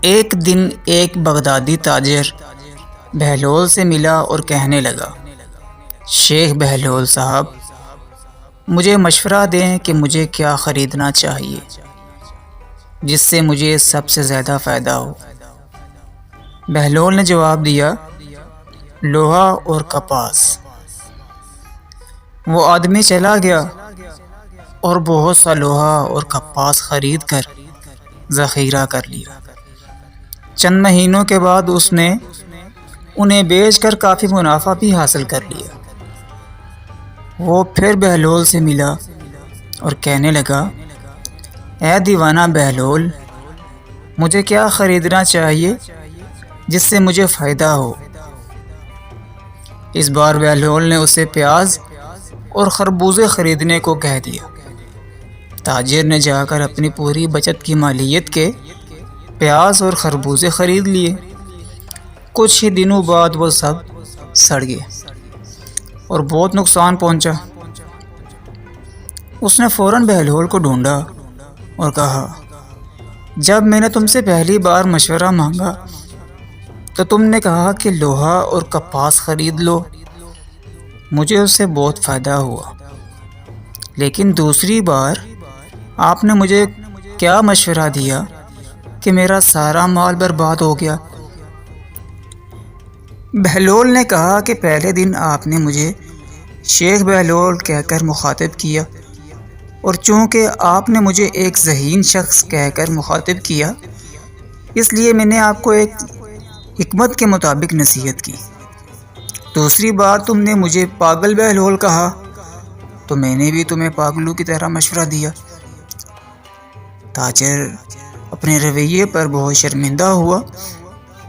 ایک دن ایک بغدادی تاجر بہلول سے ملا اور کہنے لگا، شیخ بہلول صاحب، مجھے مشورہ دیں کہ مجھے کیا خریدنا چاہیے جس سے مجھے سب سے زیادہ فائدہ ہو۔ بہلول نے جواب دیا، لوہا اور کپاس۔ وہ آدمی چلا گیا اور بہت سا لوہا اور کپاس خرید کر ذخیرہ کر لیا۔ چند مہینوں کے بعد اس نے انہیں بیچ کر کافی منافع بھی حاصل کر لیا۔ وہ پھر بہلول سے ملا اور کہنے لگا، اے دیوانہ بہلول، مجھے کیا خریدنا چاہیے جس سے مجھے فائدہ ہو؟ اس بار بہلول نے اسے پیاز اور خربوزے خریدنے کو کہہ دیا۔ تاجر نے جا کر اپنی پوری بچت کی مالیت کے پیاز اور خربوزے خرید لیے۔ کچھ ہی دنوں بعد وہ سب سڑ گئے اور بہت نقصان پہنچا۔ اس نے فوراً بہلول کو ڈھونڈا اور کہا، جب میں نے تم سے پہلی بار مشورہ مانگا تو تم نے کہا کہ لوہا اور کپاس خرید لو، مجھے اس سے بہت فائدہ ہوا، لیکن دوسری بار آپ نے مجھے کیا مشورہ دیا کہ میرا سارا مال برباد ہو گیا۔ بہلول نے کہا کہ پہلے دن آپ نے مجھے شیخ بہلول کہہ کر مخاطب کیا، اور چونکہ آپ نے مجھے ایک ذہین شخص کہہ کر مخاطب کیا، اس لیے میں نے آپ کو ایک حکمت کے مطابق نصیحت کی۔ دوسری بار تم نے مجھے پاگل بہلول کہا تو میں نے بھی تمہیں پاگلوں کی طرح مشورہ دیا۔ تاجر اپنے رویے پر بہت شرمندہ ہوا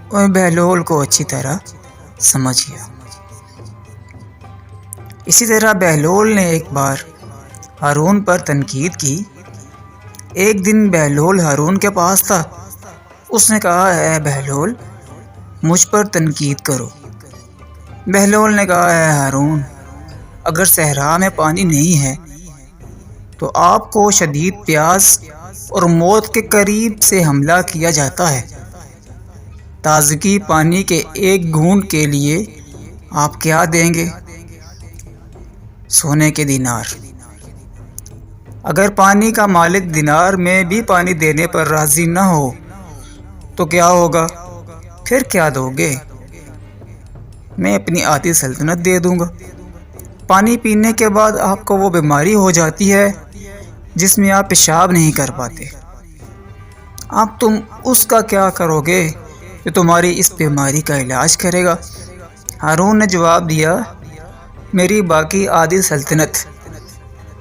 اور بہلول کو اچھی طرح سمجھ گیا۔ اسی طرح بہلول نے ایک بار ہارون پر تنقید کی۔ ایک دن بہلول ہارون کے پاس تھا۔ اس نے کہا، اے بہلول، مجھ پر تنقید کرو۔ بہلول نے کہا، اے ہارون، اگر صحرا میں پانی نہیں ہے تو آپ کو شدید پیاس اور موت کے قریب سے حملہ کیا جاتا ہے، تازگی پانی کے ایک گھونٹ کے لیے آپ کیا دیں گے؟ سونے کے دینار۔ اگر پانی کا مالک دینار میں بھی پانی دینے پر راضی نہ ہو تو کیا ہوگا؟ پھر کیا دو گے؟ میں اپنی آدھی سلطنت دے دوں گا۔ پانی پینے کے بعد آپ کو وہ بیماری ہو جاتی ہے جس میں آپ پیشاب نہیں کر پاتے۔ اب تم اس کا کیا کرو گے جو تمہاری اس بیماری کا علاج کرے گا؟ ہارون نے جواب دیا، میری باقی آدھی سلطنت۔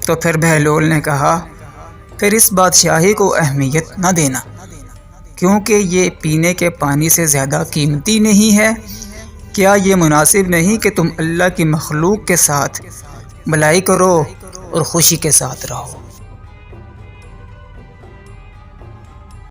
تو پھر بہلول نے کہا، پھر اس بادشاہی کو اہمیت نہ دینا، کیونکہ یہ پینے کے پانی سے زیادہ قیمتی نہیں ہے۔ کیا یہ مناسب نہیں کہ تم اللہ کی مخلوق کے ساتھ بھلائی کرو اور خوشی کے ساتھ رہو؟